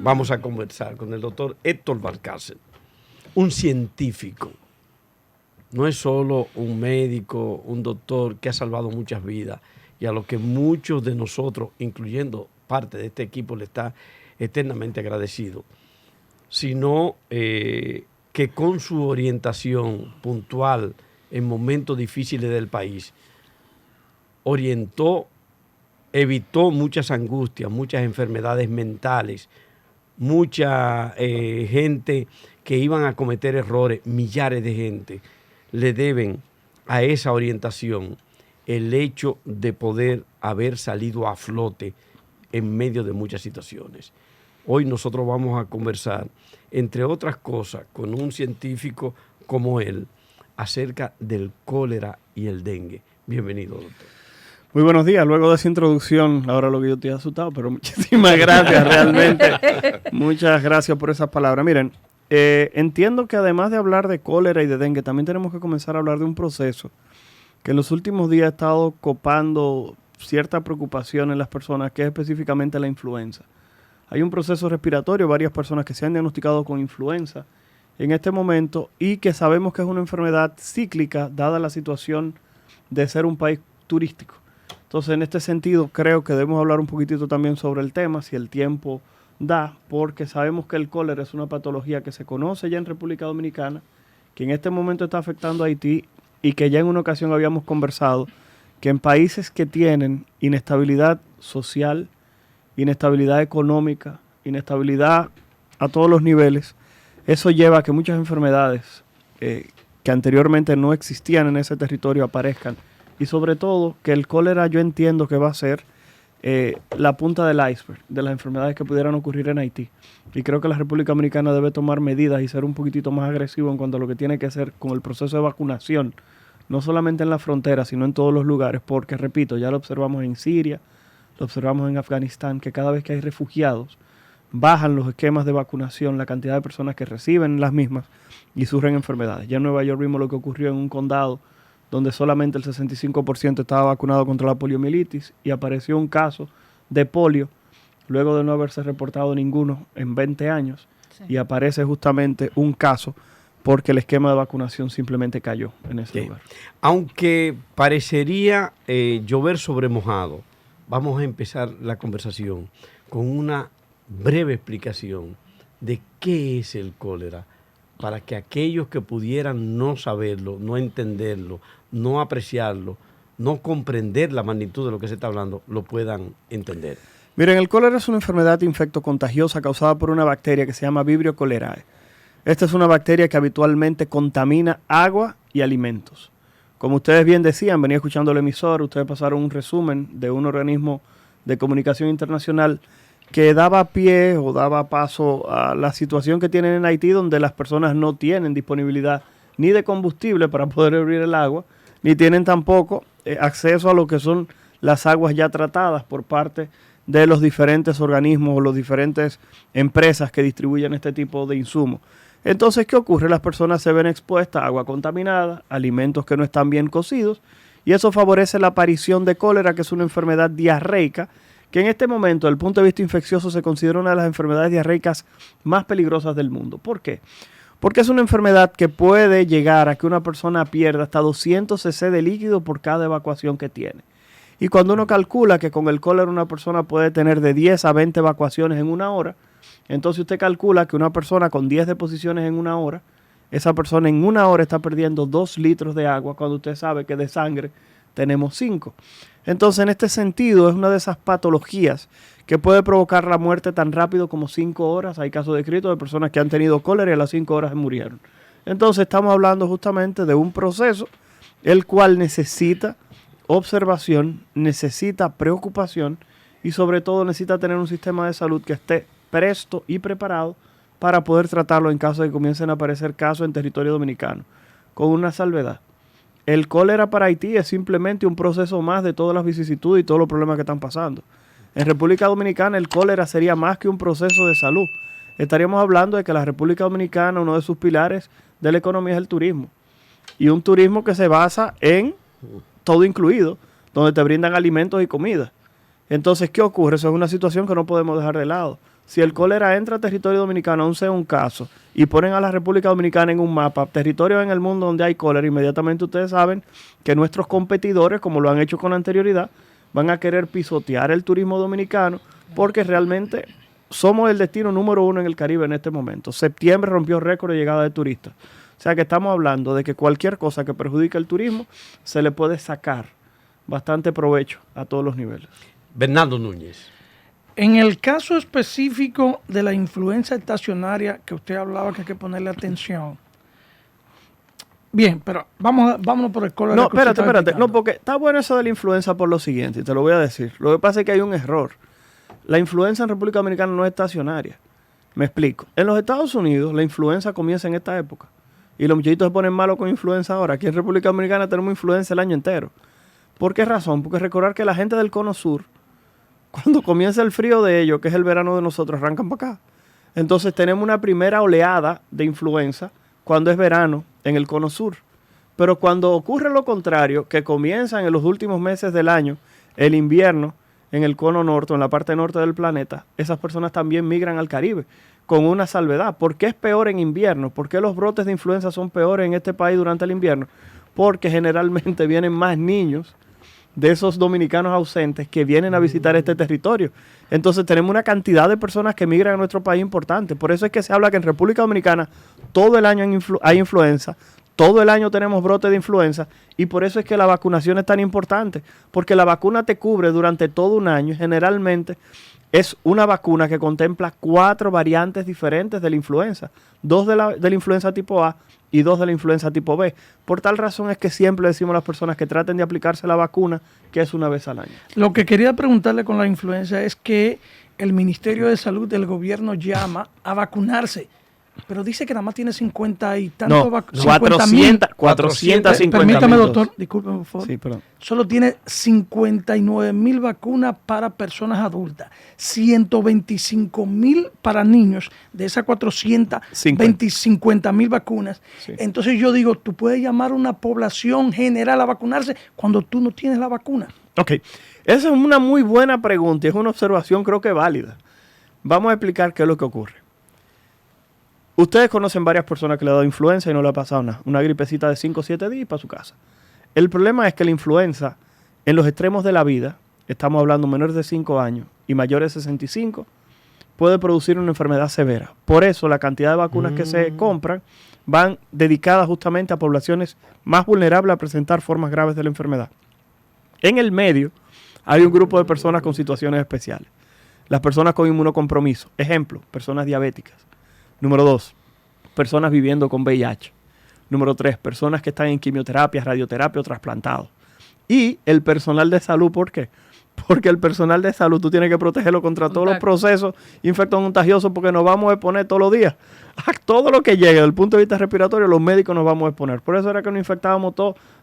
vamos a conversar con el doctor Héctor Valcárcel, un científico. No es solo un médico, un doctor que ha salvado muchas vidas y a lo que muchos de nosotros, incluyendo parte de este equipo, le está eternamente agradecido, sino que con su orientación puntual en momentos difíciles del país, evitó muchas angustias, muchas enfermedades mentales, mucha gente que iban a cometer errores, millares de gente le deben a esa orientación el hecho de poder haber salido a flote en medio de muchas situaciones. Hoy nosotros vamos a conversar, entre otras cosas, con un científico como él, acerca del cólera y el dengue. Bienvenido, doctor. Muy buenos días. Luego de esa introducción, ahora lo que yo estoy asustado, pero muchísimas gracias realmente. Muchas gracias por esas palabras. Miren, entiendo que además de hablar de cólera y de dengue, también tenemos que comenzar a hablar de un proceso que en los últimos días ha estado copando cierta preocupación en las personas, que es específicamente la influenza. Hay un proceso respiratorio, varias personas que se han diagnosticado con influenza en este momento y que sabemos que es una enfermedad cíclica dada la situación de ser un país turístico. Entonces, en este sentido, creo que debemos hablar un poquitito también sobre el tema, si el tiempo da, porque sabemos que el cólera es una patología que se conoce ya en República Dominicana, que en este momento está afectando a Haití y que ya en una ocasión habíamos conversado que en países que tienen inestabilidad social, inestabilidad económica, inestabilidad a todos los niveles, eso lleva a que muchas enfermedades que anteriormente no existían en ese territorio aparezcan. Y sobre todo que el cólera yo entiendo que va a ser la punta del iceberg de las enfermedades que pudieran ocurrir en Haití. Y creo que la República Dominicana debe tomar medidas y ser un poquitito más agresivo en cuanto a lo que tiene que hacer con el proceso de vacunación, no solamente en la frontera, sino en todos los lugares, porque, repito, ya lo observamos en Siria, lo observamos en Afganistán, que cada vez que hay refugiados, bajan los esquemas de vacunación, la cantidad de personas que reciben las mismas y surgen enfermedades. Ya en Nueva York vimos lo que ocurrió en un condado donde solamente el 65% estaba vacunado contra la poliomielitis y apareció un caso de polio luego de no haberse reportado ninguno en 20 años y aparece justamente un caso porque el esquema de vacunación simplemente cayó en ese lugar. Aunque parecería llover sobre mojado, vamos a empezar la conversación con una breve explicación de qué es el cólera, para que aquellos que pudieran no saberlo, no entenderlo, no apreciarlo, no comprender la magnitud de lo que se está hablando, lo puedan entender. Miren, el cólera es una enfermedad infectocontagiosa causada por una bacteria que se llama Vibrio cholerae. Esta es una bacteria que habitualmente contamina agua y alimentos. Como ustedes bien decían, venía escuchando el emisor, ustedes pasaron un resumen de un organismo de comunicación internacional que daba pie o daba paso a la situación que tienen en Haití, donde las personas no tienen disponibilidad ni de combustible para poder hervir el agua, ni tienen tampoco acceso a lo que son las aguas ya tratadas por parte de los diferentes organismos o las diferentes empresas que distribuyen este tipo de insumos. Entonces, ¿qué ocurre? Las personas se ven expuestas a agua contaminada, alimentos que no están bien cocidos, y eso favorece la aparición de cólera, que es una enfermedad diarreica, que en este momento, desde el punto de vista infeccioso, se considera una de las enfermedades diarreicas más peligrosas del mundo. ¿Por qué? Porque es una enfermedad que puede llegar a que una persona pierda hasta 200 cc de líquido por cada evacuación que tiene. Y cuando uno calcula que con el cólera una persona puede tener de 10 a 20 evacuaciones en una hora, entonces usted calcula que una persona con 10 deposiciones en una hora, esa persona en una hora está perdiendo 2 litros de agua, cuando usted sabe que de sangre tenemos 5. Entonces, en este sentido, es una de esas patologías que puede provocar la muerte tan rápido como 5 horas. Hay casos descritos de personas que han tenido cólera y a las 5 horas murieron. Entonces, estamos hablando justamente de un proceso el cual necesita observación, necesita preocupación y sobre todo necesita tener un sistema de salud que esté presto y preparado para poder tratarlo en caso de que comiencen a aparecer casos en territorio dominicano, con una salvedad. El cólera para Haití es simplemente un proceso más de todas las vicisitudes y todos los problemas que están pasando. En República Dominicana el cólera sería más que un proceso de salud. Estaríamos hablando de que la República Dominicana, uno de sus pilares de la economía es el turismo. Y un turismo que se basa en todo incluido, donde te brindan alimentos y comida. Entonces, ¿qué ocurre? Eso es una situación que no podemos dejar de lado. Si el cólera entra a territorio dominicano, aún sea un caso, y ponen a la República Dominicana en un mapa, territorio en el mundo donde hay cólera, inmediatamente ustedes saben que nuestros competidores, como lo han hecho con anterioridad, van a querer pisotear el turismo dominicano, porque realmente somos el destino número 1 en el Caribe en este momento. Septiembre rompió récord de llegada de turistas. O sea que estamos hablando de que cualquier cosa que perjudique el turismo se le puede sacar bastante provecho a todos los niveles. Bernardo Núñez. En el caso específico de la influenza estacionaria que usted hablaba que hay que ponerle atención. Bien, pero vámonos por el cólera. No, espérate. No, porque está bueno eso de la influenza por lo siguiente, y te lo voy a decir. Lo que pasa es que hay un error. La influenza en República Dominicana no es estacionaria. Me explico. En los Estados Unidos la influenza comienza en esta época. Y los muchachitos se ponen malos con influenza ahora. Aquí en República Dominicana tenemos influenza el año entero. ¿Por qué razón? Porque recordar que la gente del Cono Sur, cuando comienza el frío de ellos, que es el verano de nosotros, arrancan para acá. Entonces tenemos una primera oleada de influenza cuando es verano en el Cono Sur. Pero cuando ocurre lo contrario, que comienzan en los últimos meses del año, el invierno en el Cono Norte, en la parte norte del planeta, esas personas también migran al Caribe, con una salvedad. ¿Por qué es peor en invierno? ¿Por qué los brotes de influenza son peores en este país durante el invierno? Porque generalmente vienen más niños de esos dominicanos ausentes que vienen a visitar este territorio. Entonces tenemos una cantidad de personas que migran a nuestro país importante. Por eso es que se habla que en República Dominicana todo el año hay influenza, todo el año tenemos brotes de influenza, y por eso es que la vacunación es tan importante, porque la vacuna te cubre durante todo un año y generalmente es una vacuna que contempla 4 variantes diferentes de la influenza, 2 de la influenza tipo A y 2 de la influenza tipo B. Por tal razón es que siempre decimos a las personas que traten de aplicarse la vacuna, que es una vez al año. Lo que quería preguntarle con la influenza es que el Ministerio de Salud del gobierno llama a vacunarse, pero dice que nada más tiene 50 y tantos vacunas. 450. Permítame, doctor, discúlpeme por favor. Sí, perdón. Solo tiene 59,000 vacunas para personas adultas, 125,000 para niños, de esas 450,000 vacunas. Sí. Entonces yo digo, tú puedes llamar a una población general a vacunarse cuando tú no tienes la vacuna. Ok, esa es una muy buena pregunta y es una observación creo que válida. Vamos a explicar qué es lo que ocurre. Ustedes conocen varias personas que le ha dado influenza y no le ha pasado nada. Una gripecita de 5 o 7 días y para su casa. El problema es que la influenza, en los extremos de la vida, estamos hablando menores de 5 años y mayores de 65, puede producir una enfermedad severa. Por eso la cantidad de vacunas que se compran van dedicadas justamente a poblaciones más vulnerables a presentar formas graves de la enfermedad. En el medio hay un grupo de personas con situaciones especiales. Las personas con inmunocompromiso. Ejemplo, personas diabéticas. Número 2, personas viviendo con VIH. Número 3, personas que están en quimioterapia, radioterapia o trasplantados. Y el personal de salud, ¿por qué? Porque el personal de salud tú tienes que protegerlo contra todos los procesos infectocontagiosos, porque nos vamos a exponer todos los días a todo lo que llegue. Desde el punto de vista respiratorio, los médicos nos vamos a exponer. Por eso era que nos infectábamos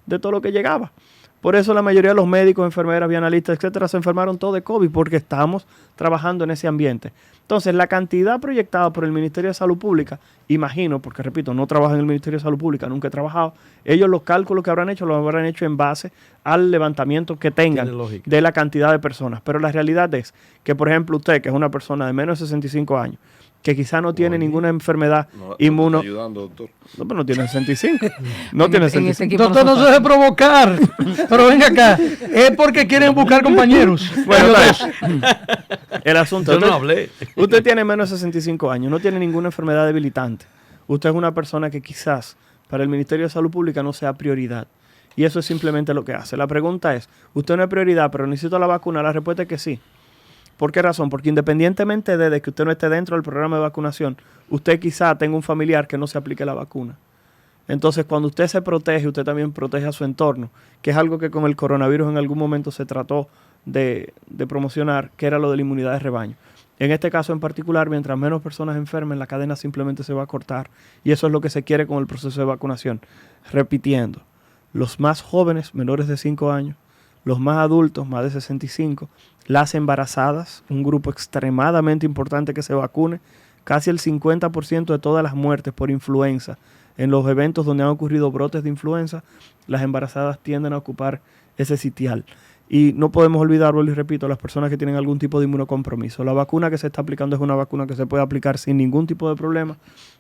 de todo lo que llegaba. Por eso la mayoría de los médicos, enfermeras, bienalistas, etcétera, se enfermaron todos de COVID, porque estamos trabajando en ese ambiente. Entonces, la cantidad proyectada por el Ministerio de Salud Pública, imagino, porque repito, no trabajo en el Ministerio de Salud Pública, nunca he trabajado, ellos los cálculos que habrán hecho, los habrán hecho en base al levantamiento que tengan de la cantidad de personas. Pero la realidad es que, por ejemplo, usted, que es una persona de menos de 65 años, que quizá no tiene ninguna enfermedad inmuno... ¿Me está ayudando, doctor? No, pero no tiene 65. No tiene 65. Doctor, no se deje provocar. Pero venga acá. Es porque quieren buscar compañeros. Bueno, el asunto... Yo no hablé. Usted tiene menos de 65 años, no tiene ninguna enfermedad debilitante. Usted es una persona que quizás para el Ministerio de Salud Pública no sea prioridad. Y eso es simplemente lo que hace. La pregunta es, ¿usted no es prioridad, pero necesita la vacuna? La respuesta es que sí. ¿Por qué razón? Porque independientemente de que usted no esté dentro del programa de vacunación, usted quizá tenga un familiar que no se aplique la vacuna. Entonces, cuando usted se protege, usted también protege a su entorno, que es algo que con el coronavirus en algún momento se trató de promocionar, que era lo de la inmunidad de rebaño. En este caso en particular, mientras menos personas enfermen, la cadena simplemente se va a cortar. Y eso es lo que se quiere con el proceso de vacunación. Repitiendo, los más jóvenes, menores de 5 años, los más adultos, más de 65, las embarazadas, un grupo extremadamente importante que se vacune, casi el 50% de todas las muertes por influenza. En los eventos donde han ocurrido brotes de influenza, las embarazadas tienden a ocupar ese sitial. Y no podemos olvidar, vuelvo y repito, las personas que tienen algún tipo de inmunocompromiso. La vacuna que se está aplicando es una vacuna que se puede aplicar sin ningún tipo de problema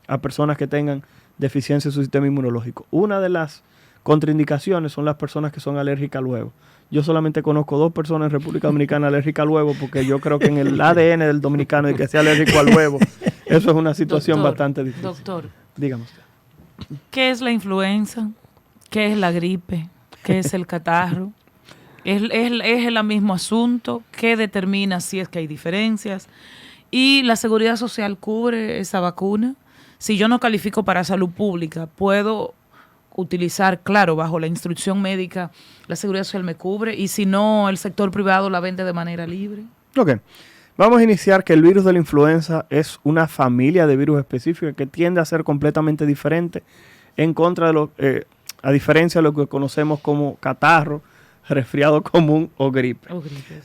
a personas que tengan deficiencia en su sistema inmunológico. Una de las contraindicaciones son las personas que son alérgicas al huevo. Yo solamente conozco 2 personas en República Dominicana alérgicas al huevo, porque yo creo que en el ADN del dominicano y que sea alérgico al huevo, eso es una situación bastante difícil. Doctor, dígame usted. ¿Qué es la influenza? ¿Qué es la gripe? ¿Qué es el catarro? ¿Es el mismo asunto? ¿Qué determina si es que hay diferencias? ¿Y la Seguridad Social cubre esa vacuna? Si yo no califico para salud pública, ¿puedo utilizar, claro, bajo la instrucción médica, la Seguridad Social me cubre? Y si no, el sector privado la vende de manera libre. Ok. Vamos a iniciar que el virus de la influenza es una familia de virus específica que tiende a ser completamente diferente en contra de a diferencia de lo que conocemos como catarro, resfriado común o gripe.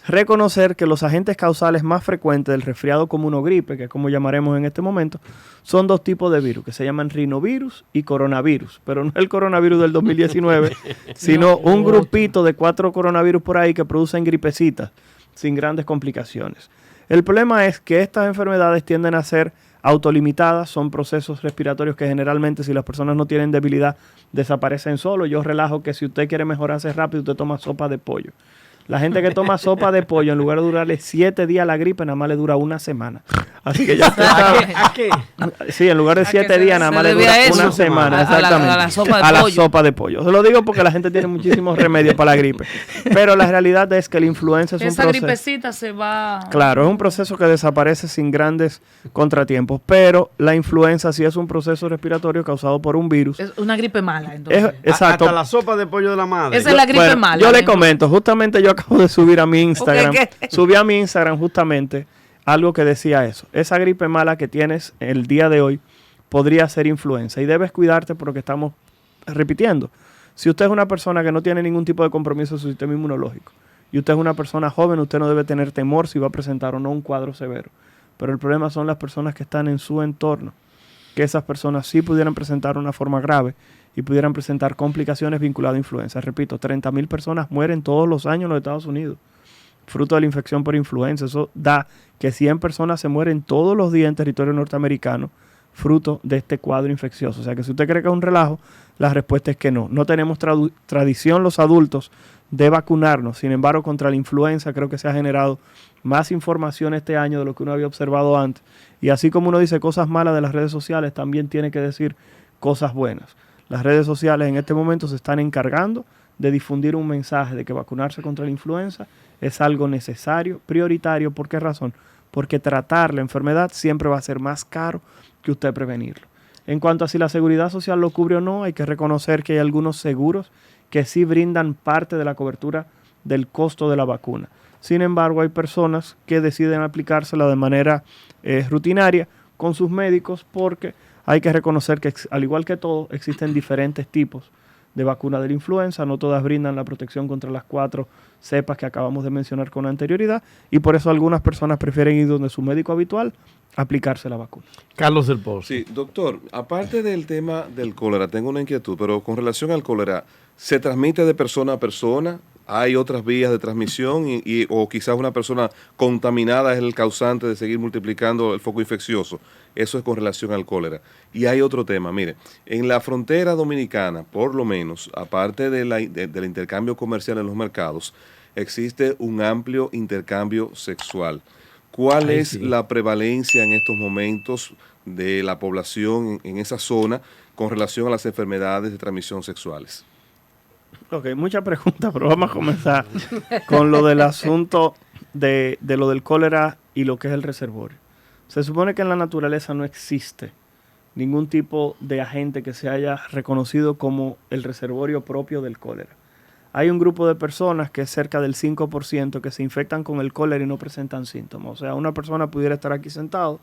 Reconocer que los agentes causales más frecuentes del resfriado común o gripe, que es como llamaremos en este momento, son 2 tipos de virus, que se llaman rinovirus y coronavirus, pero no el coronavirus del 2019, sino un grupito de 4 coronavirus por ahí que producen gripecitas sin grandes complicaciones. El problema es que estas enfermedades tienden a ser autolimitadas, son procesos respiratorios que generalmente, si las personas no tienen debilidad, desaparecen solo. Yo relajo que si usted quiere mejorarse rápido, usted toma sopa de pollo. La gente que toma sopa de pollo, en lugar de durarle 7 días la gripe, nada más le dura 1 semana. Así que ya usted sabe. ¿A qué? Sí, en lugar de 7 días, nada más le dura 1 semana. Exactamente. A la sopa de pollo. Se lo digo porque la gente tiene muchísimos remedios para la gripe. Pero la realidad es que la influenza es un proceso. Esa gripecita se va. Claro, es un proceso que desaparece sin grandes contratiempos. Pero la influenza sí es un proceso respiratorio causado por un virus. Es una gripe mala, entonces. Exacto. Hasta la sopa de pollo de la madre. Esa es la gripe mala. Yo le comento, justamente yo acabo de subir a mi Instagram. Okay, subí a mi Instagram justamente algo que decía eso. Esa gripe mala que tienes el día de hoy podría ser influenza y debes cuidarte por lo que estamos repitiendo. Si usted es una persona que no tiene ningún tipo de compromiso en su sistema inmunológico y usted es una persona joven, usted no debe tener temor si va a presentar o no un cuadro severo. Pero el problema son las personas que están en su entorno, que esas personas sí pudieran presentar una forma grave y pudieran presentar complicaciones vinculadas a influenza. Repito, 30,000 personas mueren todos los años en los Estados Unidos fruto de la infección por influenza. Eso da que 100 personas se mueren todos los días en territorio norteamericano fruto de este cuadro infeccioso. O sea que si usted cree que es un relajo, la respuesta es que no. No tenemos tradición los adultos de vacunarnos. Sin embargo, contra la influenza creo que se ha generado más información este año de lo que uno había observado antes. Y así como uno dice cosas malas de las redes sociales, también tiene que decir cosas buenas. Las redes sociales en este momento se están encargando de difundir un mensaje de que vacunarse contra la influenza es algo necesario, prioritario. ¿Por qué razón? Porque tratar la enfermedad siempre va a ser más caro que usted prevenirlo. En cuanto a si la seguridad social lo cubre o no, hay que reconocer que hay algunos seguros que sí brindan parte de la cobertura del costo de la vacuna. Sin embargo, hay personas que deciden aplicársela de manera rutinaria con sus médicos porque hay que reconocer que, al igual que todo, existen diferentes tipos de vacuna de la influenza. No todas brindan la protección contra las 4 cepas que acabamos de mencionar con anterioridad y por eso algunas personas prefieren ir donde su médico habitual a aplicarse la vacuna. Carlos del Pozo. Sí, doctor, aparte del tema del cólera, tengo una inquietud, pero con relación al cólera, ¿se transmite de persona a persona? ¿Hay otras vías de transmisión o quizás una persona contaminada es el causante de seguir multiplicando el foco infeccioso? Eso es con relación al cólera. Y hay otro tema, mire, en la frontera dominicana, por lo menos, aparte del intercambio comercial en los mercados, existe un amplio intercambio sexual. ¿Cuál es la prevalencia en estos momentos de la población en esa zona con relación a las enfermedades de transmisión sexuales? Ok, muchas preguntas, pero vamos a comenzar con lo del asunto de lo del cólera y lo que es el reservorio. Se supone que en la naturaleza no existe ningún tipo de agente que se haya reconocido como el reservorio propio del cólera. Hay un grupo de personas que es cerca del 5% que se infectan con el cólera y no presentan síntomas. O sea, una persona pudiera estar aquí sentado,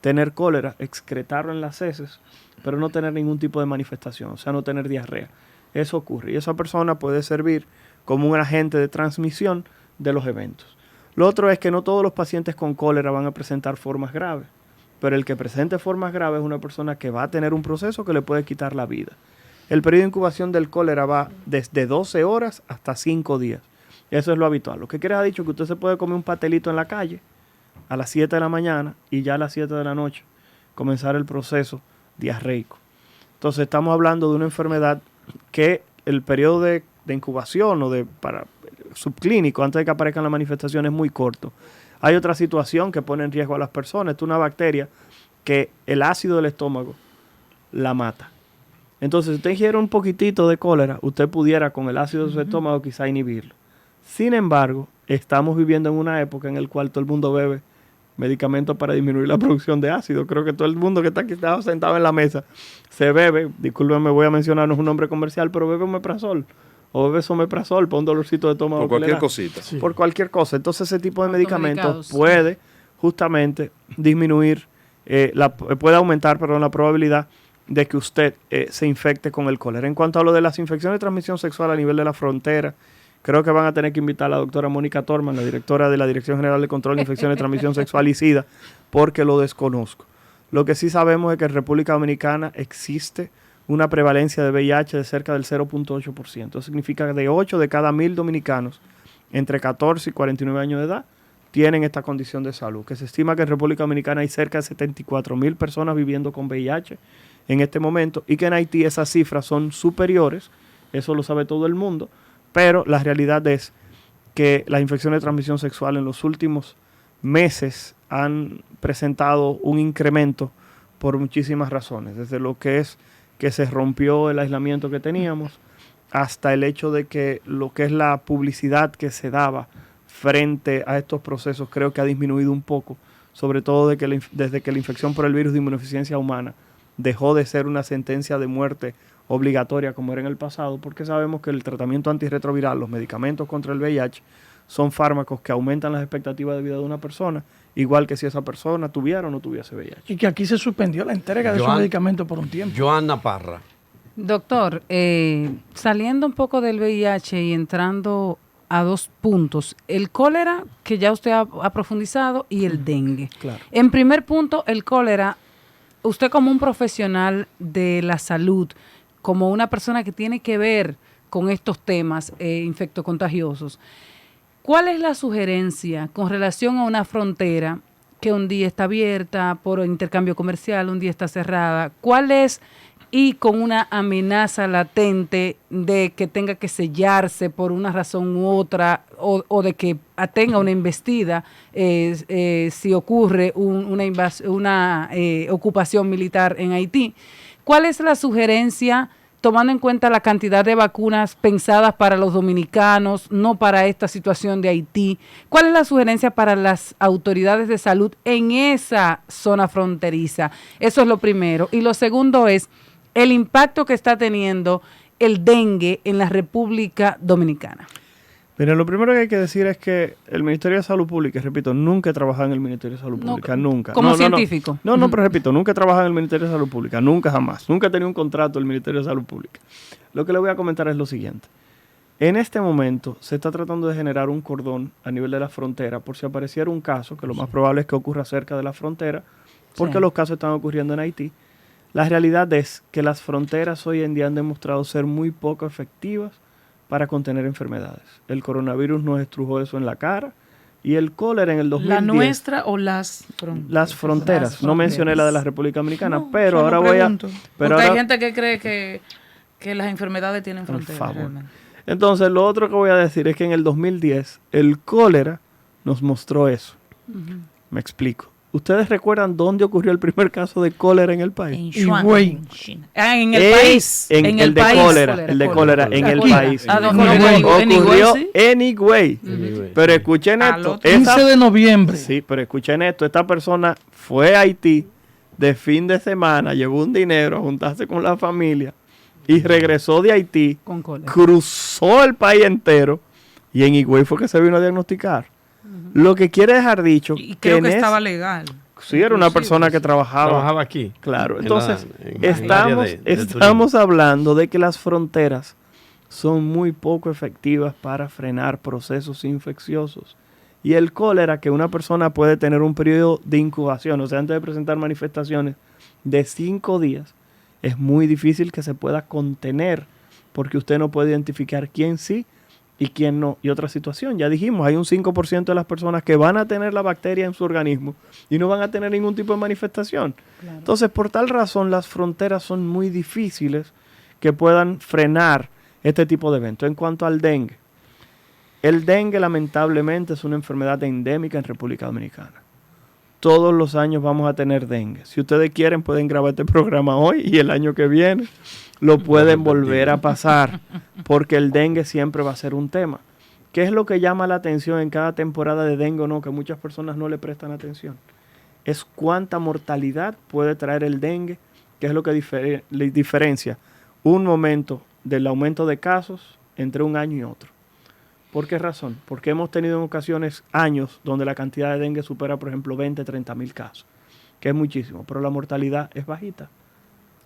tener cólera, excretarlo en las heces, pero no tener ningún tipo de manifestación, o sea, no tener diarrea. Eso ocurre y esa persona puede servir como un agente de transmisión de los eventos. Lo otro es que no todos los pacientes con cólera van a presentar formas graves, pero el que presente formas graves es una persona que va a tener un proceso que le puede quitar la vida. El periodo de incubación del cólera va desde 12 horas hasta 5 días. Eso es lo habitual. Lo que quiere ha dicho que usted se puede comer un pastelito en la calle a las 7 de la mañana y ya a las 7 de la noche comenzar el proceso diarreico. Entonces estamos hablando de una enfermedad que el periodo de incubación o para subclínico antes de que aparezcan las manifestaciones es muy corto. Hay otra situación que pone en riesgo a las personas. Esta es una bacteria que el ácido del estómago la mata. Entonces, si usted ingiere un poquitito de cólera, usted pudiera con el ácido de su estómago quizá inhibirlo. Sin embargo, estamos viviendo en una época en la cual todo el mundo bebe medicamentos para disminuir la producción de ácido. Creo que todo el mundo que está aquí sentado en la mesa se bebe, discúlpenme, voy a mencionar, no es un nombre comercial, pero bebe omeprazol o bebe someprazol para un dolorcito de estómago. Por cualquier cosita. Sí. Por cualquier cosa. Entonces ese tipo de medicamentos puede justamente disminuir, puede aumentar, la probabilidad de que usted se infecte con el cólera. En cuanto a lo de las infecciones de transmisión sexual a nivel de la frontera, creo que van a tener que invitar a la doctora Mónica Torman, la directora de la Dirección General de Control de Infecciones de Transmisión Sexual y SIDA, porque lo desconozco. Lo que sí sabemos es que en República Dominicana existe una prevalencia de VIH de cerca del 0.8%. Eso significa que de 8 de cada 1,000 dominicanos entre 14 y 49 años de edad tienen esta condición de salud, que se estima que en República Dominicana hay cerca de 74,000 personas viviendo con VIH en este momento y que en Haití esas cifras son superiores, eso lo sabe todo el mundo, pero la realidad es que las infecciones de transmisión sexual en los últimos meses han presentado un incremento por muchísimas razones, desde lo que es que se rompió el aislamiento que teníamos, hasta el hecho de que lo que es la publicidad que se daba frente a estos procesos creo que ha disminuido un poco, sobre todo desde que la infección por el virus de inmunodeficiencia humana dejó de ser una sentencia de muerte obligatoria como era en el pasado, porque sabemos que el tratamiento antirretroviral, los medicamentos contra el VIH, son fármacos que aumentan las expectativas de vida de una persona, igual que si esa persona tuviera o no tuviese VIH. Y que aquí se suspendió la entrega de esos medicamentos por un tiempo. Joana Parra. Doctor, saliendo un poco del VIH y entrando a 2 puntos, el cólera, que ya usted ha profundizado, y el dengue. Claro. En primer punto, el cólera, usted como un profesional de la salud, como una persona que tiene que ver con estos temas infectocontagiosos, ¿cuál es la sugerencia con relación a una frontera que un día está abierta por intercambio comercial, un día está cerrada? ¿Cuál es, y con una amenaza latente de que tenga que sellarse por una razón u otra, o de que tenga una embestida si ocurre una ocupación militar en Haití? ¿Cuál es la sugerencia, tomando en cuenta la cantidad de vacunas pensadas para los dominicanos, no para esta situación de Haití? ¿Cuál es la sugerencia para las autoridades de salud en esa zona fronteriza? Eso es lo primero. Y lo segundo es el impacto que está teniendo el dengue en la República Dominicana. Mira, lo primero que hay que decir es que el Ministerio de Salud Pública, repito, nunca he trabajado en el Ministerio de Salud Pública, nunca. Como científico. No, pero repito, nunca he trabajado en el Ministerio de Salud Pública, nunca jamás. Nunca he tenido un contrato del Ministerio de Salud Pública. Lo que le voy a comentar es lo siguiente. En este momento se está tratando de generar un cordón a nivel de la frontera por si apareciera un caso, que lo más probable es que ocurra cerca de la frontera, porque los casos están ocurriendo en Haití. La realidad es que las fronteras hoy en día han demostrado ser muy poco efectivas para contener enfermedades. El coronavirus nos estrujó eso en la cara y el cólera en el 2010... ¿La nuestra o las fronteras? Las fronteras. No mencioné la de la República Dominicana, pero ahora voy a... Pero porque ahora, hay gente que cree que las enfermedades tienen fronteras. Por favor. Realmente. Entonces, lo otro que voy a decir es que en el 2010 el cólera nos mostró eso. Me explico. ¿Ustedes recuerdan dónde ocurrió el primer caso de cólera en el país? En el país. En el de cólera en el país. Ocurrió en Higüey. Pero escuchen esto. 15 de noviembre. Sí, pero escuchen esto. Esta persona fue a Haití de fin de semana, llevó un dinero a juntarse con la familia y regresó de Haití, con cólera, cruzó el país entero y en Higüey fue que se vino a diagnosticar. Lo que quiere dejar dicho... Y creo que estaba legal. Sí, era una persona que trabajaba aquí. Claro, entonces estamos hablando de que las fronteras son muy poco efectivas para frenar procesos infecciosos. Y el cólera, que una persona puede tener un periodo de incubación, o sea, antes de presentar manifestaciones, de 5 días, es muy difícil que se pueda contener, porque usted no puede identificar quién sí y quién no. Y otra situación, ya dijimos, hay un 5% de las personas que van a tener la bacteria en su organismo y no van a tener ningún tipo de manifestación. Claro. Entonces, por tal razón, las fronteras son muy difíciles que puedan frenar este tipo de eventos. En cuanto al dengue, el dengue lamentablemente es una enfermedad endémica en República Dominicana. Todos los años vamos a tener dengue. Si ustedes quieren, pueden grabar este programa hoy y el año que viene lo pueden volver a pasar, porque el dengue siempre va a ser un tema. ¿Qué es lo que llama la atención en cada temporada de dengue o no? Que muchas personas no le prestan atención. Es cuánta mortalidad puede traer el dengue, que es lo que le diferencia un momento del aumento de casos entre un año y otro. ¿Por qué razón? Porque hemos tenido en ocasiones años donde la cantidad de dengue supera, por ejemplo, 20, 30 mil casos, que es muchísimo, pero la mortalidad es bajita.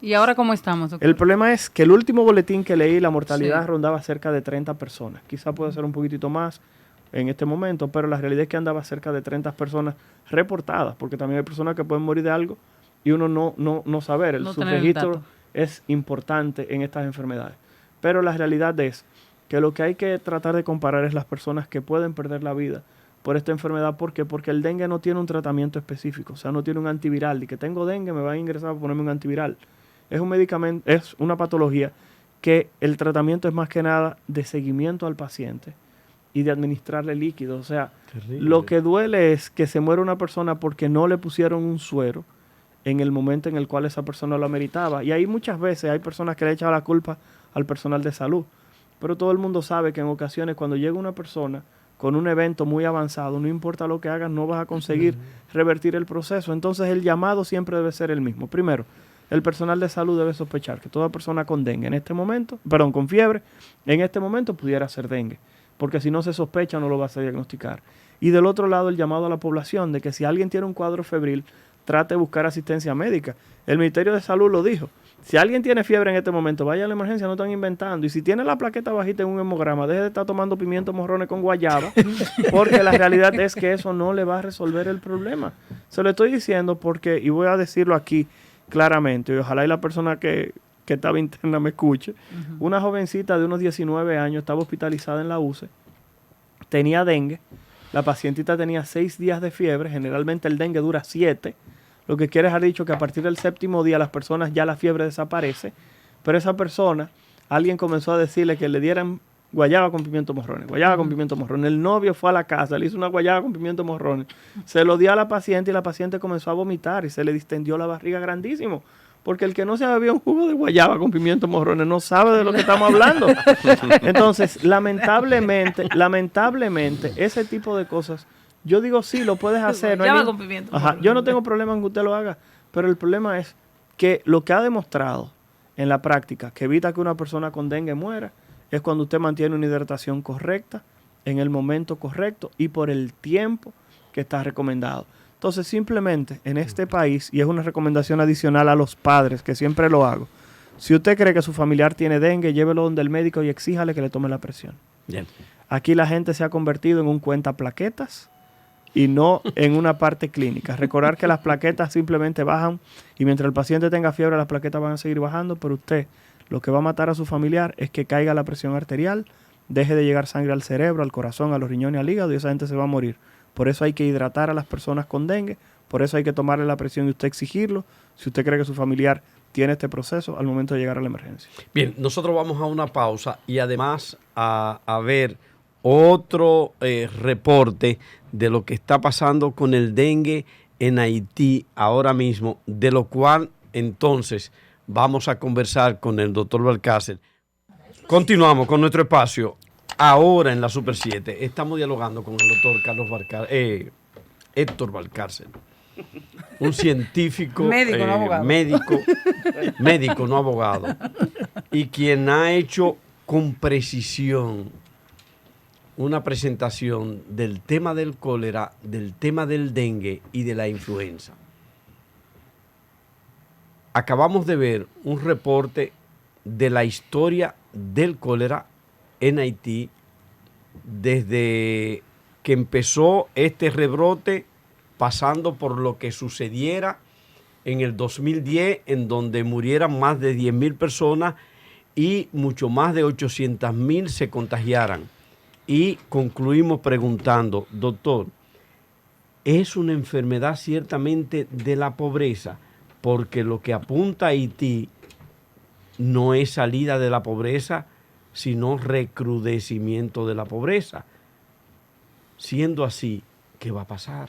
¿Y ahora cómo estamos, doctor? El problema es que el último boletín que leí, la mortalidad Sí. rondaba cerca de 30 personas. Quizá puede ser un poquitito más en este momento, pero la realidad es que andaba cerca de 30 personas reportadas, porque también hay personas que pueden morir de algo y uno no saber. No Su tener el registro dato. es importante en estas enfermedades. Pero la realidad es que lo que hay que tratar de comparar es las personas que pueden perder la vida por esta enfermedad. ¿Por qué? Porque el dengue no tiene un tratamiento específico, o sea, no tiene un antiviral. Y que tengo dengue, me va a ingresar a ponerme un antiviral. Es un medicamento, es una patología que el tratamiento es más que nada de seguimiento al paciente y de administrarle líquidos. O sea, lo que duele es que se muera una persona porque no le pusieron un suero en el momento en el cual esa persona lo ameritaba. Y ahí muchas veces hay personas que le echan la culpa al personal de salud. Pero todo el mundo sabe que en ocasiones cuando llega una persona con un evento muy avanzado, no importa lo que hagas, no vas a conseguir revertir el proceso. Entonces el llamado siempre debe ser el mismo. Primero, el personal de salud debe sospechar que toda persona con dengue en este momento, con fiebre, en este momento pudiera ser dengue. Porque si no se sospecha no lo vas a diagnosticar. Y del otro lado el llamado a la población de que si alguien tiene un cuadro febril, trate de buscar asistencia médica. El Ministerio de Salud lo dijo. Si alguien tiene fiebre en este momento, vaya a la emergencia, no están inventando. Y si tiene la plaqueta bajita en un hemograma, deje de estar tomando pimientos morrones con guayaba, porque la realidad es que eso no le va a resolver el problema. Se lo estoy diciendo porque, y voy a decirlo aquí claramente, y ojalá y la persona que estaba interna me escuche. Una jovencita de unos 19 años estaba hospitalizada en la UCE, tenía dengue, la pacientita tenía 6 días de fiebre, generalmente el dengue dura 7, lo que quiere dejar dicho que a partir del 7º día las personas ya la fiebre desaparece, pero esa persona, alguien comenzó a decirle que le dieran guayaba con pimiento morrones, guayaba con pimiento morrones. El novio fue a la casa, le hizo una guayaba con pimiento morrones, se lo dio a la paciente y la paciente comenzó a vomitar y se le distendió la barriga grandísimo. Porque el que no se ha bebido un jugo de guayaba con pimiento morrones no sabe de lo que estamos hablando. Entonces, lamentablemente, ese tipo de cosas, yo digo sí, lo puedes hacer. Guayaba con pimiento morrones. Yo no tengo problema en que usted lo haga, pero el problema es que lo que ha demostrado en la práctica que evita que una persona con dengue muera es cuando usted mantiene una hidratación correcta, en el momento correcto y por el tiempo que está recomendado. Entonces, simplemente en este país, y es una recomendación adicional a los padres, que siempre lo hago, si usted cree que su familiar tiene dengue, llévelo donde el médico y exíjale que le tome la presión. Bien. Aquí la gente se ha convertido en un cuenta plaquetas y no en una parte clínica. Recordar que las plaquetas simplemente bajan y mientras el paciente tenga fiebre, las plaquetas van a seguir bajando, pero usted lo que va a matar a su familiar es que caiga la presión arterial, deje de llegar sangre al cerebro, al corazón, a los riñones, al hígado y esa gente se va a morir. Por eso hay que hidratar a las personas con dengue, por eso hay que tomarle la presión y usted exigirlo, si usted cree que su familiar tiene este proceso al momento de llegar a la emergencia. Bien, nosotros vamos a una pausa y además a ver otro reporte de lo que está pasando con el dengue en Haití ahora mismo, de lo cual entonces vamos a conversar con el doctor Valcárcel. Continuamos con nuestro espacio. Ahora en la Super 7 estamos dialogando con el doctor Héctor Valcárcel, un científico, Médico, no abogado. médico, no abogado, y quien ha hecho con precisión una presentación del tema del cólera, del tema del dengue y de la influenza. Acabamos de ver un reporte de la historia del cólera en Haití desde que empezó este rebrote, pasando por lo que sucediera en el 2010, en donde murieran más de 10.000 personas y mucho más de 800.000 se contagiaran. y concluimos preguntando, doctor, ¿es una enfermedad ciertamente de la pobreza? Porque lo que apunta a Haití no es salida de la pobreza, sino recrudecimiento de la pobreza. Siendo así, ¿qué va a pasar?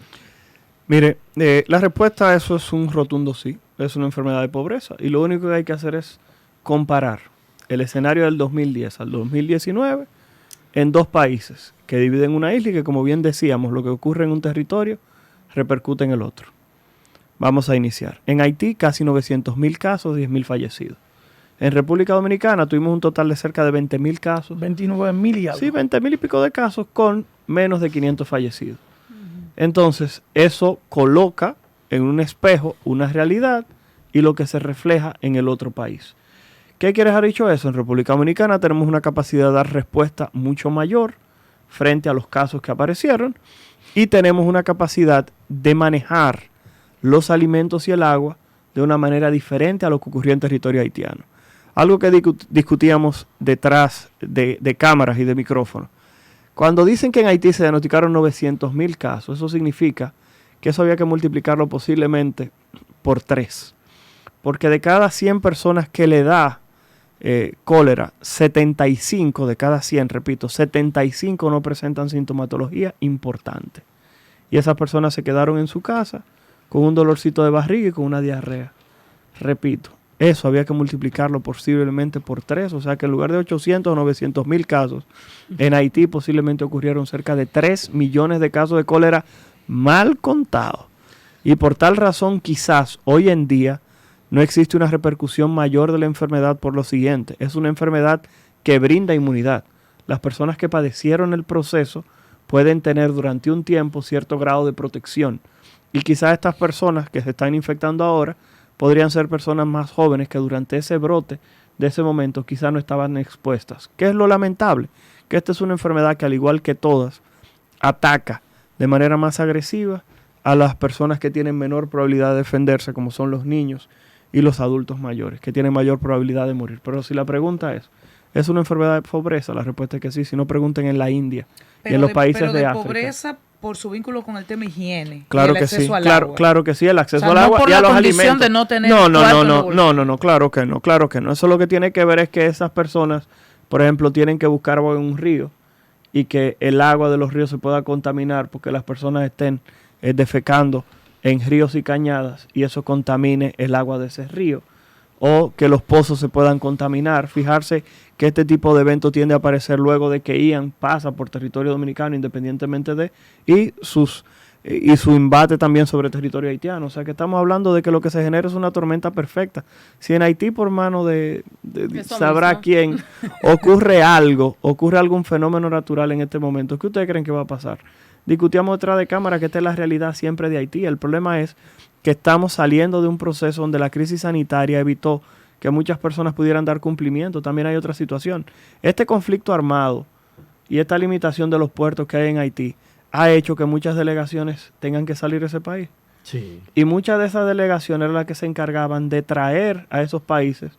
Mire, la respuesta a eso es un rotundo sí. Es una enfermedad de pobreza. Y lo único que hay que hacer es comparar el escenario del 2010 al 2019 en dos países que dividen una isla y que, como bien decíamos, lo que ocurre en un territorio repercute en el otro. Vamos a iniciar. En Haití, casi 900.000 casos, 10.000 fallecidos. En República Dominicana tuvimos un total de cerca de 20.000 casos. 29.000 y algo. Sí, 20.000 y pico de casos con menos de 500 fallecidos. Entonces, eso coloca en un espejo una realidad y lo que se refleja en el otro país. ¿Qué quiere dejar dicho eso? En República Dominicana tenemos una capacidad de dar respuesta mucho mayor frente a los casos que aparecieron y tenemos una capacidad de manejar los alimentos y el agua de una manera diferente a lo que ocurrió en territorio haitiano. Algo que discutíamos detrás de cámaras y de micrófonos. Cuando dicen que en Haití se diagnosticaron 900.000 casos, eso significa que eso había que multiplicarlo posiblemente por 3. Porque de cada 100 personas que le da cólera, 75 de cada 100, repito, 75 no presentan sintomatología importante. Y esas personas se quedaron en su casa con un dolorcito de barriga y con una diarrea. Repito, eso había que multiplicarlo posiblemente por 3, o sea que en lugar de 800 o 900.000 casos, en Haití posiblemente ocurrieron cerca de 3 millones de casos de cólera mal contados. Y por tal razón, quizás hoy en día no existe una repercusión mayor de la enfermedad por lo siguiente. Es una enfermedad que brinda inmunidad. Las personas que padecieron el proceso pueden tener durante un tiempo cierto grado de protección. Y quizás estas personas que se están infectando ahora podrían ser personas más jóvenes que durante ese brote de ese momento quizás no estaban expuestas. ¿Qué es lo lamentable? Que esta es una enfermedad que, al igual que todas, ataca de manera más agresiva a las personas que tienen menor probabilidad de defenderse, como son los niños y los adultos mayores, que tienen mayor probabilidad de morir. Pero si la pregunta ¿es una enfermedad de pobreza? La respuesta es que sí. Si no, pregunten en la India y en los países de África. Pobreza por su vínculo con el tema higiene. Claro y el que sí, acceso al agua. claro que sí, el acceso O sea, al no agua por y a la los condición alimentos. de no tener No, claro que no. Eso lo que tiene que ver es que esas personas, por ejemplo, tienen que buscar agua en un río y que el agua de los ríos se pueda contaminar porque las personas estén defecando en ríos y cañadas y eso contamine el agua de ese río. O que los pozos se puedan contaminar. Fijarse que este tipo de evento tiende a aparecer luego de que Ian pasa por territorio dominicano independientemente de y su embate también sobre territorio haitiano. O sea que estamos hablando de que lo que se genera es una tormenta perfecta. Si en Haití por mano de sabrá mismo. quién ocurre algún fenómeno natural en este momento, ¿qué ustedes creen que va a pasar? Discutíamos detrás de cámara que esta es la realidad siempre de Haití. El problema es que estamos saliendo de un proceso donde la crisis sanitaria evitó que muchas personas pudieran dar cumplimiento. También hay otra situación. Este conflicto armado y esta limitación de los puertos que hay en Haití ha hecho que muchas delegaciones tengan que salir de ese país. Sí. Y muchas de esas delegaciones eran las que se encargaban de traer a esos países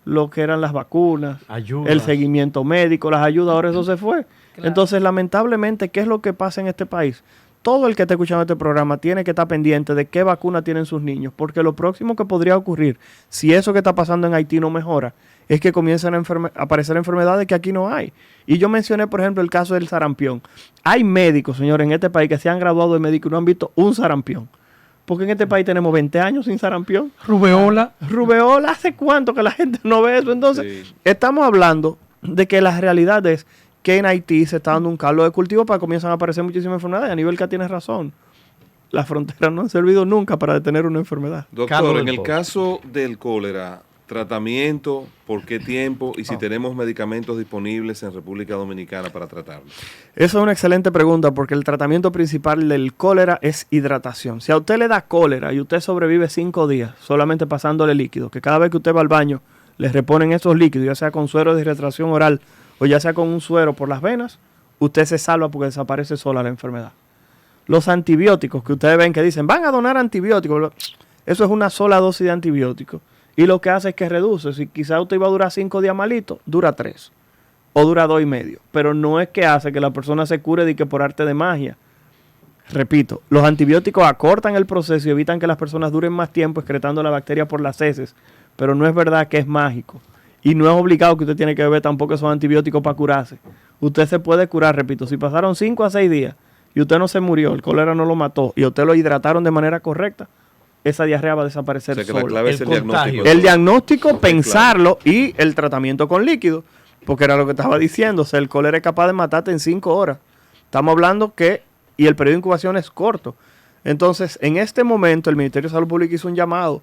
lo que eran las vacunas, Ayudas. el seguimiento médico, las ayudas. Ahora eso se fue. Claro. Entonces, lamentablemente, ¿qué es lo que pasa en este país? Todo el que esté escuchando este programa tiene que estar pendiente de qué vacuna tienen sus niños, porque lo próximo que podría ocurrir, si eso que está pasando en Haití no mejora, es que comiencen a aparecer enfermedades que aquí no hay. Y yo mencioné, por ejemplo, el caso del sarampión. Hay médicos, señores, en este país que se han graduado de médico y no han visto un sarampión. Porque en este país tenemos 20 años sin sarampión. Rubeola. Rubeola, ¿hace cuánto que la gente no ve eso? Entonces, Sí. estamos hablando de que la realidad es que en Haití se está dando un caldo de cultivo para que comiencen a aparecer muchísimas enfermedades. A nivel que tienes razón. Las fronteras no han servido nunca para detener una enfermedad. Doctor, Carlos en del el Pozo. caso del cólera, tratamiento, ¿por qué tiempo? Y si tenemos medicamentos disponibles en República Dominicana para tratarlo. Esa es una excelente pregunta porque el tratamiento principal del cólera es hidratación. Si a usted le da cólera y usted sobrevive 5 días solamente pasándole líquido, que cada vez que usted va al baño le reponen esos líquidos, ya sea con suero de hidratación oral o ya sea con un suero por las venas, usted se salva porque desaparece sola la enfermedad. Los antibióticos que ustedes ven que dicen, van a donar antibióticos, eso es una sola dosis de antibióticos. Y lo que hace es que reduce. Si quizá usted iba a durar 5 días malito, dura 3. o dura 2,5. Pero no es que hace que la persona se cure de que por arte de magia. Repito, los antibióticos acortan el proceso y evitan que las personas duren más tiempo excretando la bacteria por las heces, pero no es verdad que es mágico. Y no es obligado que usted tiene que beber tampoco esos antibióticos para curarse. Usted se puede curar, repito, si pasaron 5 a 6 días y usted no se murió, el cólera no lo mató y usted lo hidrataron de manera correcta, esa diarrea va a desaparecer O sea que sola. la clave es el contagio. diagnóstico. El diagnóstico, pensarlo y el tratamiento con líquido, porque era lo que estaba diciendo, o sea, el cólera es capaz de matarte en 5 horas. Estamos hablando que, y el periodo de incubación es corto. Entonces, en este momento, el Ministerio de Salud Pública hizo un llamado.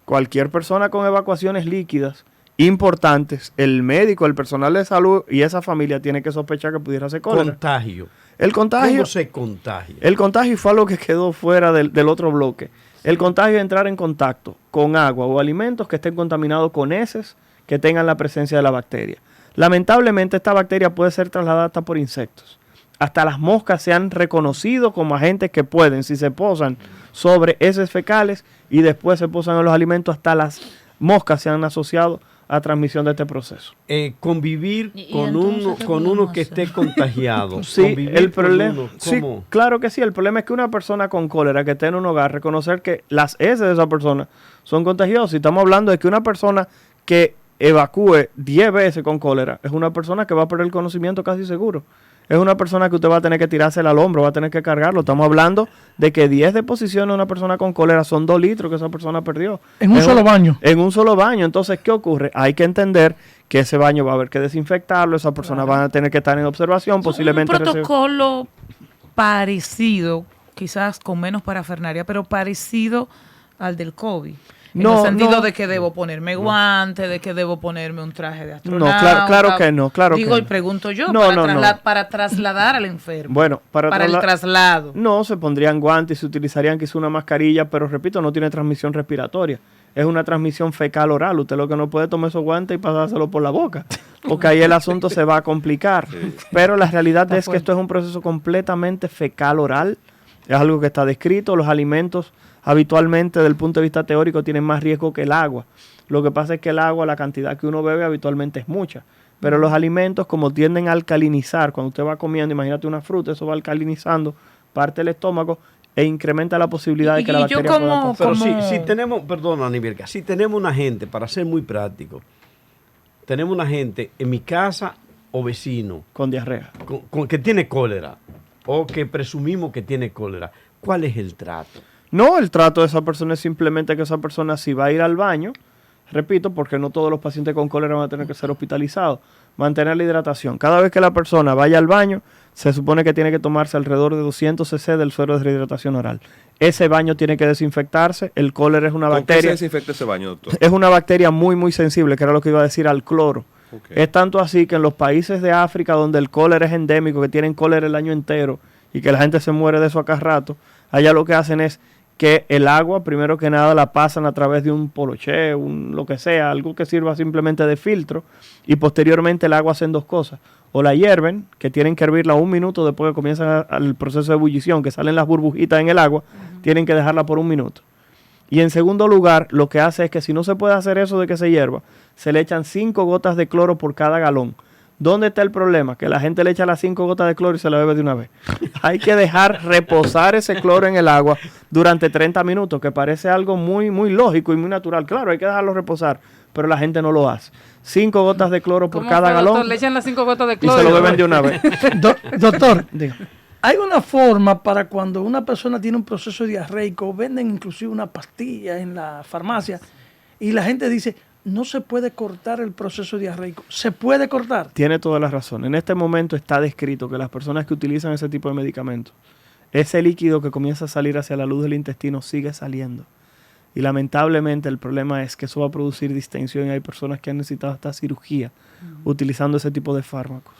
Cualquier persona con evacuaciones líquidas importantes, el médico, el personal de salud y esa familia tiene que sospechar que pudiera ser cólera. Contagio. El contagio, ¿Cómo se contagia? el contagio fue algo que quedó fuera del otro bloque. El contagio es entrar en contacto con agua o alimentos que estén contaminados con heces que tengan la presencia de la bacteria. Lamentablemente, esta bacteria puede ser trasladada hasta por insectos. Hasta las moscas se han reconocido como agentes que pueden, si se posan sobre heces fecales y después se posan en los alimentos, hasta las moscas se han asociado a transmisión de este proceso. Convivir Y con entonces, uno, ¿qué con uno podemos que hacer? esté contagiado. Sí, Convivir el con problema, uno, sí, ¿cómo? claro que sí, el problema es que una persona con cólera que esté en un hogar, reconocer que las heces de esa persona son contagiosas. Si estamos hablando de que una persona que evacúe 10 veces con cólera, es una persona que va a perder el conocimiento casi seguro. Es una persona que usted va a tener que tirársela al hombro, va a tener que cargarlo. Estamos hablando de que 10 deposiciones de una persona con cólera son 2 litros que esa persona perdió. En un Es solo baño. En un solo baño. Entonces, ¿qué ocurre? Hay que entender que ese baño va a haber que desinfectarlo, esa persona va a tener que estar en observación, posiblemente... Un protocolo parecido, quizás con menos parafernaria, pero parecido al del COVID. En No, el sentido no. de que debo ponerme guantes, de que debo ponerme un traje de astronauta. claro que no, claro Digo, que y no. pregunto yo, No, no. para trasladar al enfermo. Bueno, para el traslado. No, se pondrían guantes, se utilizarían quizá una mascarilla, pero repito, no tiene transmisión respiratoria. Es una transmisión fecal oral. Usted lo que no puede tomar esos guantes y pasárselo por la boca, porque ahí el asunto se va a complicar. Pero la realidad es que esto es un proceso completamente fecal oral. Es algo que está descrito. Los alimentos habitualmente, desde el punto de vista teórico, tienen más riesgo que el agua. Lo que pasa es que el agua, la cantidad que uno bebe habitualmente es mucha. Pero los alimentos, como tienden a alcalinizar, cuando usted va comiendo, imagínate una fruta, eso va alcalinizando parte del estómago e incrementa la posibilidad de que la Y bacteria yo como- pueda pasar. Pero como- si tenemos, perdón, Aniberca, si tenemos una gente, para ser muy práctico, tenemos una gente en mi casa o vecino Con diarrea. que tiene cólera o que presumimos que tiene cólera, ¿cuál es el trato? No, el trato de esa persona es simplemente que esa persona, si va a ir al baño, repito, porque no todos los pacientes con cólera van a tener que ser hospitalizados, mantener la hidratación. Cada vez que la persona vaya al baño, se supone que tiene que tomarse alrededor de 200 cc del suero de rehidratación oral. Ese baño tiene que desinfectarse. El cólera es una ¿Con qué se bacteria, desinfecta ese baño, doctor? es una bacteria muy, muy sensible, que era lo que iba a decir, al cloro. Ok. Es tanto así que en los países de África donde el cólera es endémico, que tienen cólera el año entero y que la gente se muere de eso a cada rato, allá lo que hacen es que el agua, primero que nada, la pasan a través de un poloché, lo que sea, algo que sirva simplemente de filtro, y posteriormente el agua hacen 2 cosas. O la hierven, que tienen que hervirla 1 minuto después que comienza el proceso de ebullición, que salen las burbujitas en el agua, tienen que dejarla por 1 minuto. Y en segundo lugar, lo que hace es que si no se puede hacer eso de que se hierva, se le echan 5 gotas de cloro por cada galón. ¿Dónde está el problema? Que la gente le echa las 5 gotas de cloro y se la bebe de una vez. Hay que dejar reposar ese cloro en el agua durante 30 minutos, que parece algo muy, muy lógico y muy natural. Claro, hay que dejarlo reposar, pero la gente no lo hace. 5 gotas de cloro por ¿Cómo cada fue, doctor? galón Le echan las 5 gotas de y cloro. se lo beben de una vez. Doctor, Diga. hay una forma para cuando una persona tiene un proceso diarreico, venden inclusive una pastilla en la farmacia y la gente dice, no se puede cortar el proceso diarreico. ¿Se puede cortar? Tiene toda la razón. En este momento está descrito que las personas que utilizan ese tipo de medicamentos, ese líquido que comienza a salir hacia la luz del intestino sigue saliendo. Y lamentablemente el problema es que eso va a producir distensión y hay personas que han necesitado hasta cirugía utilizando ese tipo de fármacos.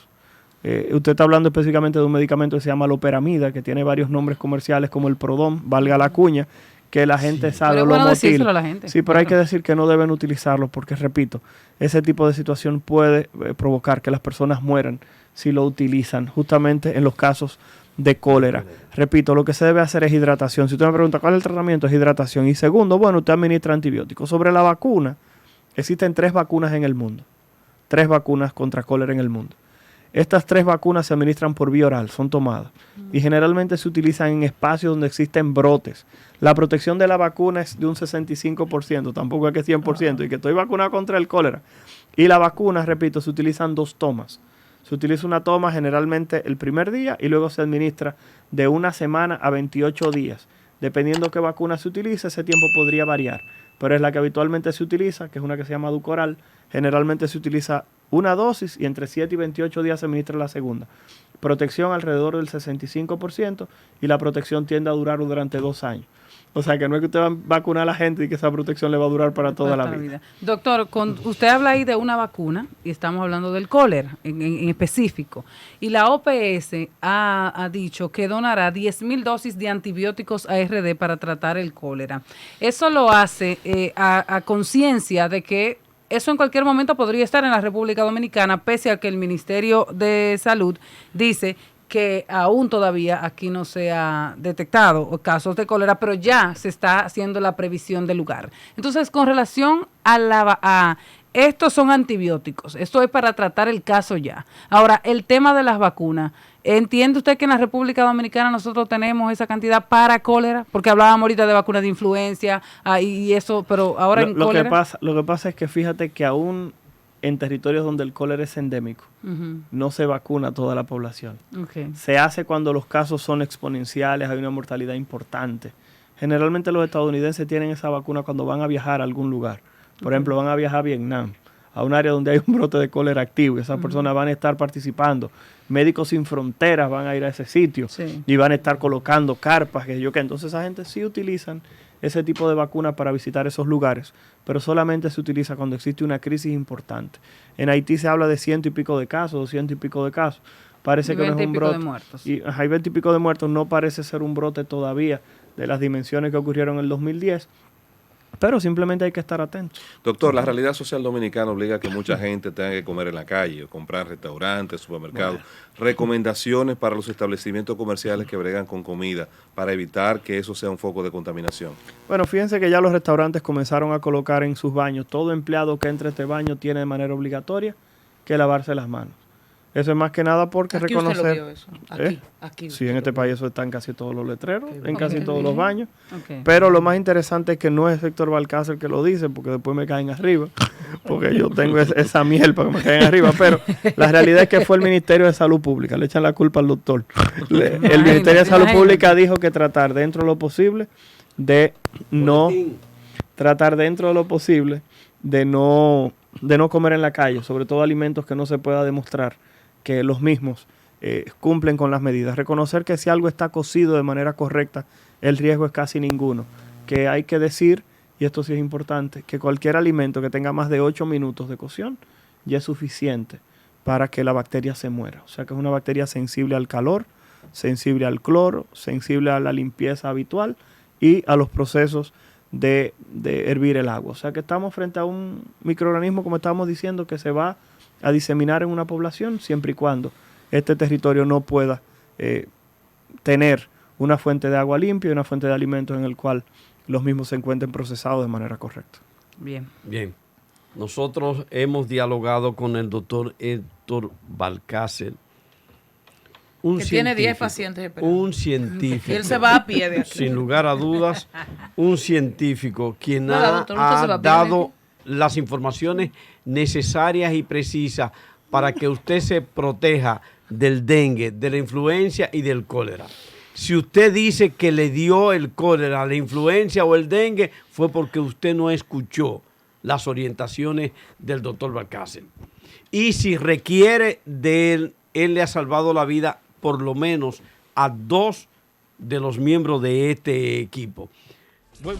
Usted está hablando específicamente de un medicamento que se llama loperamida, que tiene varios nombres comerciales como el Prodom, valga la cuña, que la gente sabe, Pero es lo bueno motil. decírselo a la gente. Sí, pero hay que decir que no deben utilizarlo porque, repito, ese tipo de situación puede provocar que las personas mueran si lo utilizan, justamente en los casos de cólera. Repito, lo que se debe hacer es hidratación. Si usted me pregunta cuál es el tratamiento, es hidratación. Y segundo, bueno, usted administra antibióticos. Sobre la vacuna, existen 3 vacunas en el mundo. 3 vacunas contra cólera en el mundo. Estas 3 vacunas se administran por vía oral, son tomadas. Y generalmente se utilizan en espacios donde existen brotes. La protección de la vacuna es de un 65%, tampoco es que 100%, y que estoy vacunado contra el cólera. Y la vacuna, repito, se utilizan 2 tomas. Se utiliza una toma generalmente el primer día y luego se administra de 1 semana a 28 días. Dependiendo qué vacuna se utilice, ese tiempo podría variar. Pero es la que habitualmente se utiliza, que es una que se llama Dukoral. Generalmente se utiliza una dosis y entre 7 y 28 días se administra la segunda. Protección alrededor del 65% y la protección tiende a durar durante 2 años. O sea que no es que usted va a vacunar a la gente y que esa protección le va a durar para toda la vida. Doctor, usted habla ahí de una vacuna y estamos hablando del cólera en específico. Y la OPS ha dicho que donará 10,000 dosis de antibióticos ARD para tratar el cólera. Eso lo hace a conciencia de que eso en cualquier momento podría estar en la República Dominicana, pese a que el Ministerio de Salud dice que aún todavía aquí no se ha detectado casos de cólera, pero ya se está haciendo la previsión del lugar. Entonces, con relación a estos son antibióticos, esto es para tratar el caso ya. Ahora, el tema de las vacunas, ¿entiende usted que en la República Dominicana nosotros tenemos esa cantidad para cólera? Porque hablábamos ahorita de vacunas de influencia y eso, pero ahora en cólera. Lo que pasa es que fíjate que aún en territorios donde el cólera es endémico, no se vacuna a toda la población. Se hace cuando los casos son exponenciales, hay una mortalidad importante. Generalmente los estadounidenses tienen esa vacuna cuando van a viajar a algún lugar. Por ejemplo, van a viajar a Vietnam, a un área donde hay un brote de cólera activo, y esas personas van a estar participando. Médicos Sin Fronteras van a ir a ese sitio y van a estar colocando carpas, entonces esa gente sí utilizan ese tipo de vacunas para visitar esos lugares, pero solamente se utiliza cuando existe una crisis importante. En Haití se habla de 100 y pico de casos, 200 y pico de casos. Parece que no es un brote. Y hay 20 y pico de muertos, no parece ser un brote todavía de las dimensiones que ocurrieron en el 2010. Pero simplemente hay que estar atentos. Doctor, la realidad social dominicana obliga a que mucha gente tenga que comer en la calle, o comprar en restaurantes, supermercados. Bueno. Recomendaciones para los establecimientos comerciales que bregan con comida para evitar que eso sea un foco de contaminación. Bueno, fíjense que ya los restaurantes comenzaron a colocar en sus baños, todo empleado que entre a este baño tiene de manera obligatoria que lavarse las manos. Eso es más que nada porque aquí reconocer... Usted lo vio eso. Aquí sí, en este país eso está en casi todos los letreros, en casi todos los baños. Pero lo más interesante es que no es Héctor Balcácer que lo dice, porque después me caen arriba, porque yo tengo esa miel para que me caigan arriba. Pero la realidad es que fue el Ministerio de Salud Pública, le echan la culpa al doctor. El Ministerio de Salud Pública dijo que tratar dentro de lo posible de no comer en la calle, sobre todo alimentos que no se pueda demostrar que los mismos cumplen con las medidas. Reconocer que si algo está cocido de manera correcta, el riesgo es casi ninguno. Que hay que decir, y esto sí es importante, que cualquier alimento que tenga más de 8 minutos de cocción ya es suficiente para que la bacteria se muera. O sea que es una bacteria sensible al calor, sensible al cloro, sensible a la limpieza habitual y a los procesos de hervir el agua. O sea que estamos frente a un microorganismo, como estábamos diciendo, que se va a diseminar en una población siempre y cuando este territorio no pueda tener una fuente de agua limpia y una fuente de alimentos en el cual los mismos se encuentren procesados de manera correcta. Bien. Nosotros hemos dialogado con el doctor Héctor Balcácer, que tiene 10 pacientes esperando. Un científico. Y él se va a pie de aquí. Sin lugar a dudas, un científico quien ha dado las informaciones necesarias y precisas para que usted se proteja del dengue, de la influencia y del cólera. Si usted dice que le dio el cólera, la influencia o el dengue, fue porque usted no escuchó las orientaciones del doctor Balcácer. Y si requiere de él le ha salvado la vida por lo menos a 2 de los miembros de este equipo. Bueno.